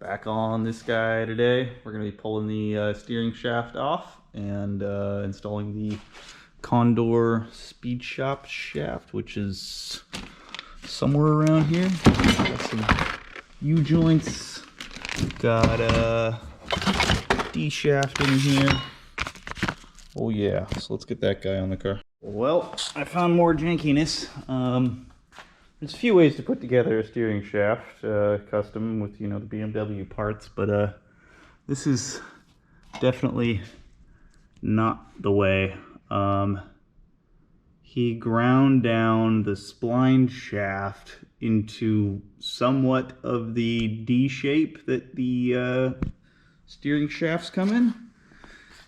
Back on this guy today. We're going to be pulling the steering shaft off and installing the Condor Speed Shop shaft, which is somewhere around here. Got some U-joints. Got a D shaft in here. Oh yeah, so let's get that guy on the car. Well, I found more jankiness. There's a few ways to put together a steering shaft, custom with, you know, the BMW parts, but this is definitely not the way. He ground down the spline shaft into somewhat of the D shape that the steering shafts come in,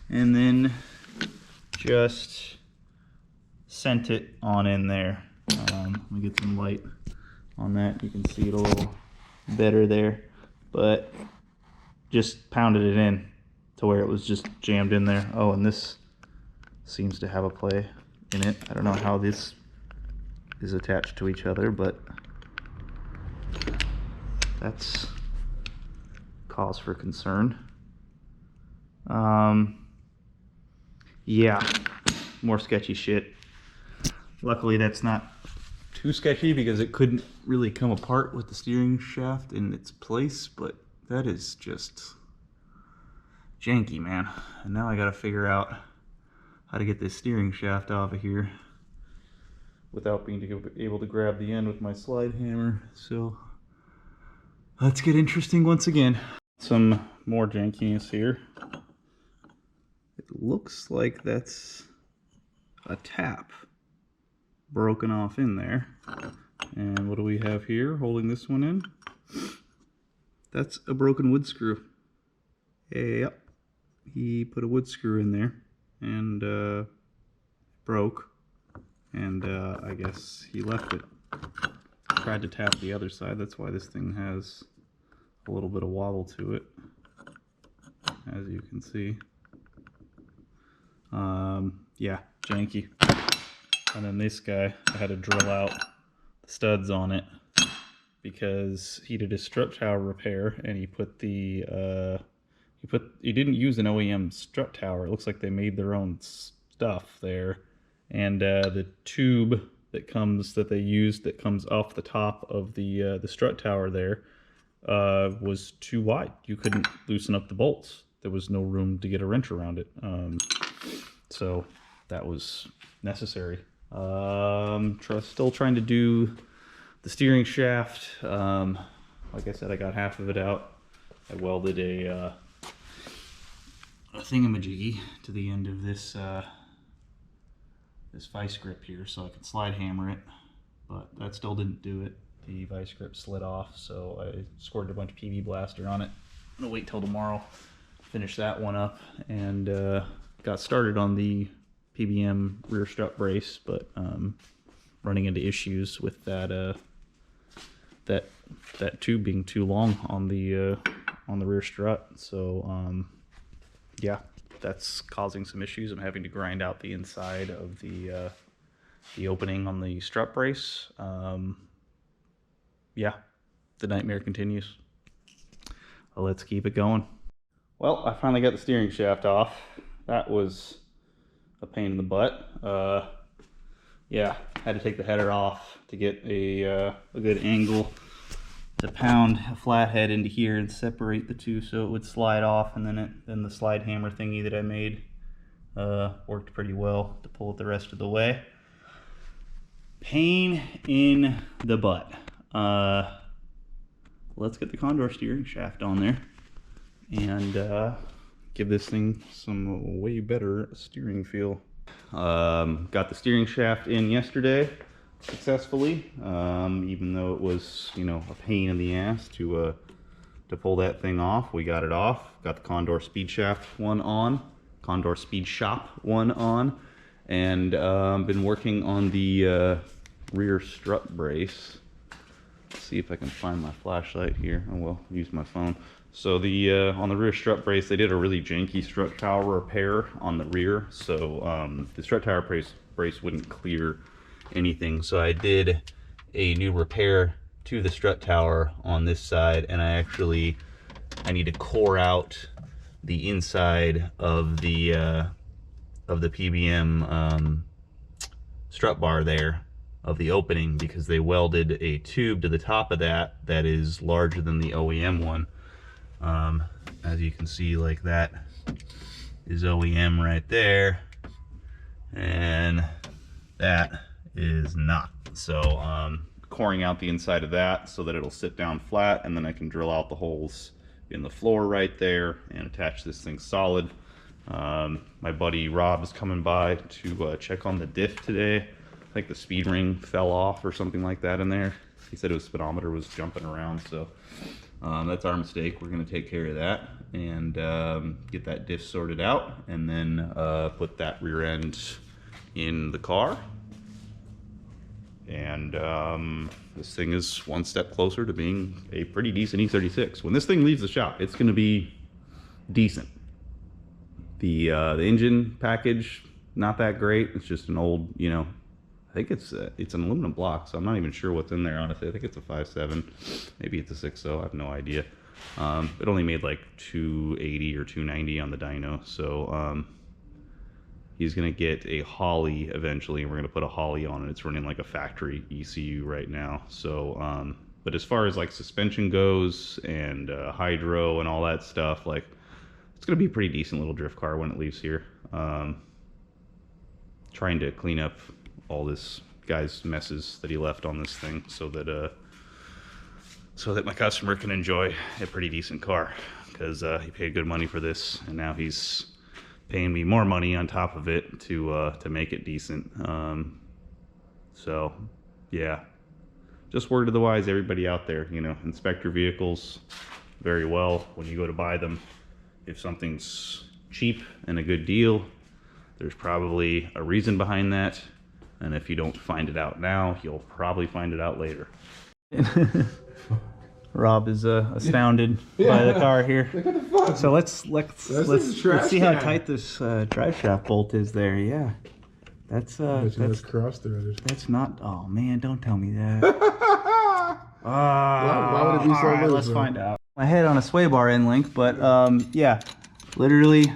and then just sent it on in there. Let me get some light on that. You can see it a little better there, but just pounded it in to where it was just jammed in there. Oh, and this seems to have a play in it. I don't know how this is attached to each other, but that's cause for concern. Yeah, more sketchy shit. Luckily that's not too sketchy because it couldn't really come apart with the steering shaft in its place, but that is just janky, man. And now I gotta figure out how to get this steering shaft off of here without being able to grab the end with my slide hammer. So let's get interesting once again. Some more jankiness here. It looks like that's a tap broken off in there. And what do we have here holding this one in? That's a broken wood screw. Yep, he put a wood screw in there and broke, and I guess he left it. Tried to tap the other side. That's why this thing has a little bit of wobble to it, as you can see. Yeah, janky. And then this guy, I had to drill out the studs on it because he did a strut tower repair, and he put the he didn't use an OEM strut tower. It looks like they made their own stuff there, and the tube that they used that comes off the top of the strut tower there was too wide. You couldn't loosen up the bolts. There was no room to get a wrench around it. So that was necessary. Still trying to do the steering shaft. Like I said, I got half of it out. I welded a thingamajiggy to the end of this this vice grip here so I could slide hammer it, but that still didn't do it. The vice grip slid off, so I squirted a bunch of PB blaster on it. I'm gonna wait till tomorrow, finish that one up, and got started on the PBM rear strut brace, but running into issues with that that tube being too long on the rear strut. So yeah, that's causing some issues. I'm having to grind out the inside of the opening on the strut brace. Yeah, the nightmare continues. Well, let's keep it going. Well, I finally got the steering shaft off. That was a pain in the butt. Yeah, had to take the header off to get a good angle to pound a flathead into here and separate the two so it would slide off, and then the slide hammer thingy that I made worked pretty well to pull it the rest of the way. Pain in the butt. Let's get the Condor steering shaft on there and give this thing some way better steering feel. Got the steering shaft in yesterday successfully, even though it was, you know, a pain in the ass to pull that thing off. We got it off. Got the Condor Speed Shaft one on, Condor Speed Shop one on, and been working on the rear strut brace. Let's see if I can find my flashlight here. I will use my phone. So the on the rear strut brace, they did a really janky strut tower repair on the rear, so the strut tower brace wouldn't clear anything. So I did a new repair to the strut tower on this side, and I actually I need to core out the inside of the PBM strut bar there, of the opening, because they welded a tube to the top of that that is larger than the OEM one. As you can see, like, that is OEM right there, and that is not. So coring out the inside of that so that it'll sit down flat, and then I can drill out the holes in the floor right there and attach this thing solid. My buddy Rob is coming by to check on the diff today. I think the speed ring fell off or something like that in there. He said his speedometer was jumping around, so that's our mistake. We're going to take care of that and get that diff sorted out, and then put that rear end in the car. And this thing is one step closer to being a pretty decent E36. When this thing leaves the shop, it's going to be decent. The engine package, not that great. It's just an old, you know, I think it's an aluminum block, so I'm not even sure what's in there, honestly. I think it's a 5.7, maybe it's a 6.0, I have no idea. It only made like 280 or 290 on the dyno, so he's gonna get a Holly eventually, and we're gonna put a Holly on it. It's running like a factory ECU right now. So, but as far as like suspension goes and hydro and all that stuff, like, it's gonna be a pretty decent little drift car when it leaves here. Trying to clean up all this guy's messes that he left on this thing so that my customer can enjoy a pretty decent car, because he paid good money for this, and now he's paying me more money on top of it to make it decent. So yeah, just word to the wise, everybody out there, you know, inspect your vehicles very well when you go to buy them. If something's cheap and a good deal, there's probably a reason behind that. And if you don't find it out now, you'll probably find it out later. Rob is astounded by the car here. Look at the fuck. So let's see how tight this drive shaft bolt is there. Yeah, that's cross-threaded. That's not. Oh man, don't tell me that. Why would it be so loose? Let's find out. My head on a sway bar end link, but yeah, literally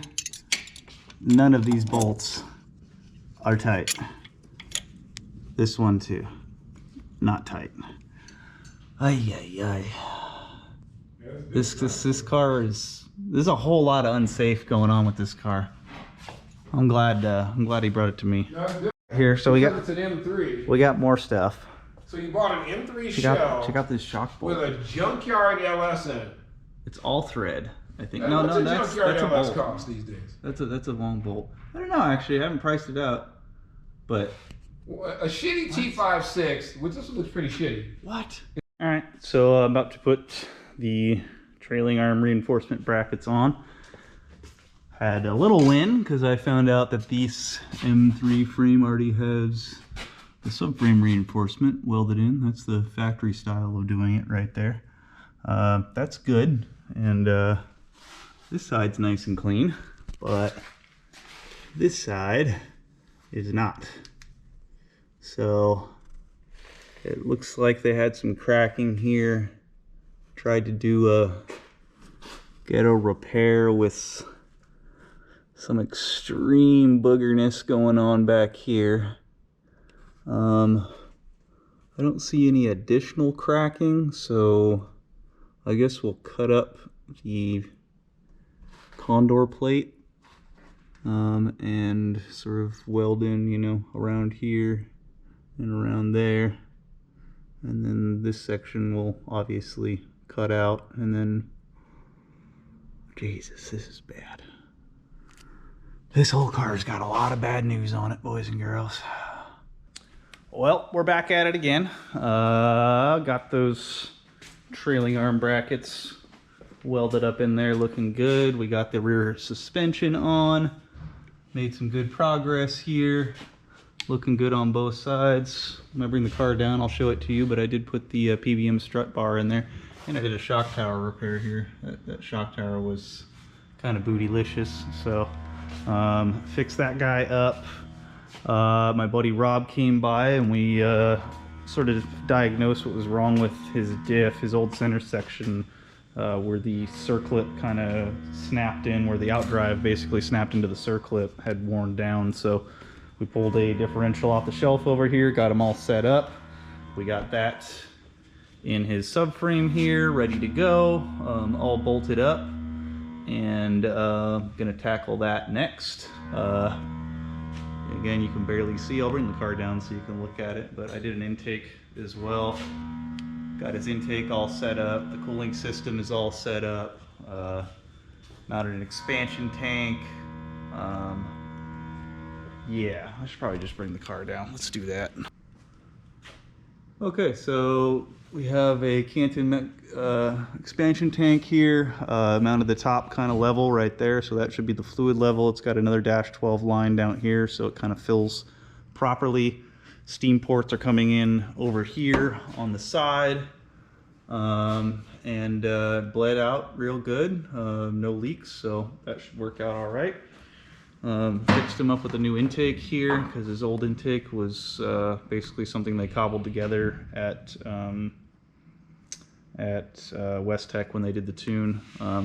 none of these bolts are tight. This one too, not tight. Ay, ay, ay. This car is, there's a whole lot of unsafe going on with this car. I'm glad he brought it to me. Here, so we got, it's an M3. We got more stuff. So you bought an M3 shell. Check out this shock bolt with a junkyard LS in it. It's all thread, I think. What's a that's junkyard a LS bolt. cost these days? That's a long bolt. I don't know, actually. I haven't priced it out, but a shitty T56, which this looks pretty shitty. What? All right, so I'm about to put the trailing arm reinforcement brackets on. Had a little win because I found out that this M3 frame already has the subframe reinforcement welded in. That's the factory style of doing it right there. That's good, and this side's nice and clean, but this side is not. So it looks like they had some cracking here. Tried to do a ghetto repair with some extreme boogerness going on back here. I don't see any additional cracking, so I guess we'll cut up the condor plate and sort of weld in, you know, around here and around there, and then this section will obviously cut out, and then Jesus, this is bad. This whole car's got a lot of bad news on it, boys and girls. Well, we're back at it again. Got those trailing arm brackets welded up in there, looking good. We got the rear suspension on. Made some good progress here. Looking good on both sides. When I bring the car down, I'll show it to you, but I did put the PBM strut bar in there. And I did a shock tower repair here. That shock tower was kind of bootylicious, so fixed that guy up. My buddy Rob came by and we sort of diagnosed what was wrong with his diff. His old center section where the circlip kind of snapped in, where the outdrive basically snapped into the circlip, had worn down. So we pulled a differential off the shelf over here, got them all set up. We got that in his subframe here, ready to go, all bolted up, and gonna tackle that next. Again, you can barely see. I'll bring the car down so you can look at it, but I did an intake as well. Got his intake all set up. The cooling system is all set up. Mounted an expansion tank. Yeah, I should probably just bring the car down. Let's do that. Okay, so we have a Canton expansion tank here, mounted the top kind of level right there, so that should be the fluid level. It's got another -12 line down here, so it kind of fills properly. Steam ports are coming in over here on the side, and bled out real good, no leaks, so that should work out all right. Fixed him up with a new intake here because his old intake was basically something they cobbled together at West Tech when they did the tune.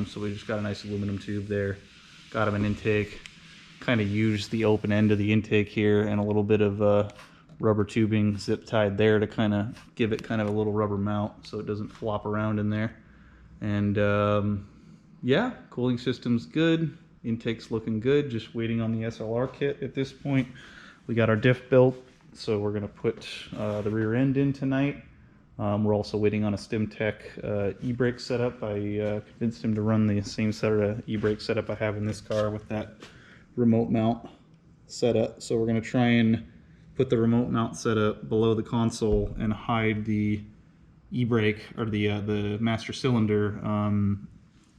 So we just got a nice aluminum tube there, got him an intake, kind of used the open end of the intake here and a little bit of rubber tubing zip tied there to kind of give it kind of a little rubber mount so it doesn't flop around in there. And yeah, cooling system's good. Intake's looking good, just waiting on the SLR kit at this point. We got our diff built, so we're gonna put the rear end in tonight. We're also waiting on a StimTech e-brake setup. I convinced him to run the same set of e-brake setup I have in this car with that remote mount setup. So we're gonna try and put the remote mount setup below the console and hide the e-brake or the master cylinder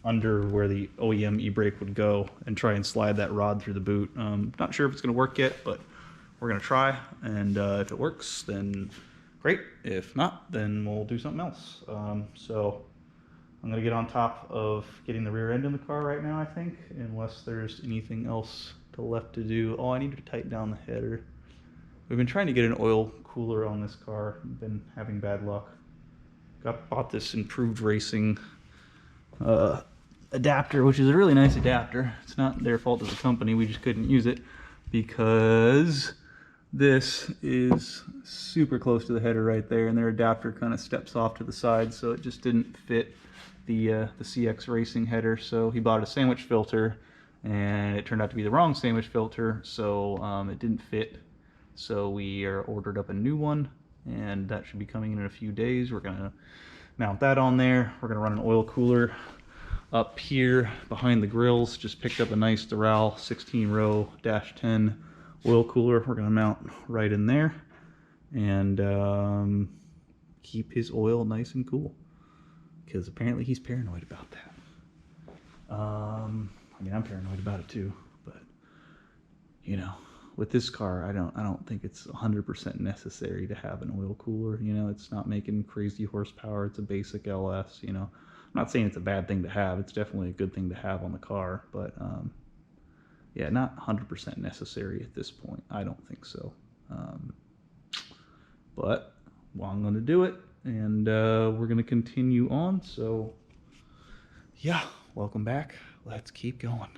under where the OEM e-brake would go, and try and slide that rod through the boot. Not sure if it's gonna work yet, but we're gonna try, and if it works, then great. If not, then we'll do something else. So I'm gonna get on top of getting the rear end in the car right now, I think, unless there's anything else left to do. Oh, I need to tighten down the header. We've been trying to get an oil cooler on this car, been having bad luck. Bought this Improved Racing adapter, which is a really nice adapter. It's not their fault as a company, we just couldn't use it because this is super close to the header right there, and their adapter kind of steps off to the side, so it just didn't fit the CX Racing header. So he bought a sandwich filter, and it turned out to be the wrong sandwich filter, so it didn't fit. So we ordered up a new one, and that should be coming in a few days. We're gonna mount that on there. We're gonna run an oil cooler up here behind the grills. Just picked up a nice Doral 16-row -10 oil cooler. We're gonna mount right in there and keep his oil nice and cool, because apparently he's paranoid about that. I mean, I'm paranoid about it too, but you know, with this car, I don't think it's 100% necessary to have an oil cooler. You know, it's not making crazy horsepower. It's a basic LS, you know. I'm not saying it's a bad thing to have. It's definitely a good thing to have on the car, but yeah, not 100% necessary at this point. I don't think so. But well, I'm going to do it, and we're going to continue on. So yeah, welcome back. Let's keep going.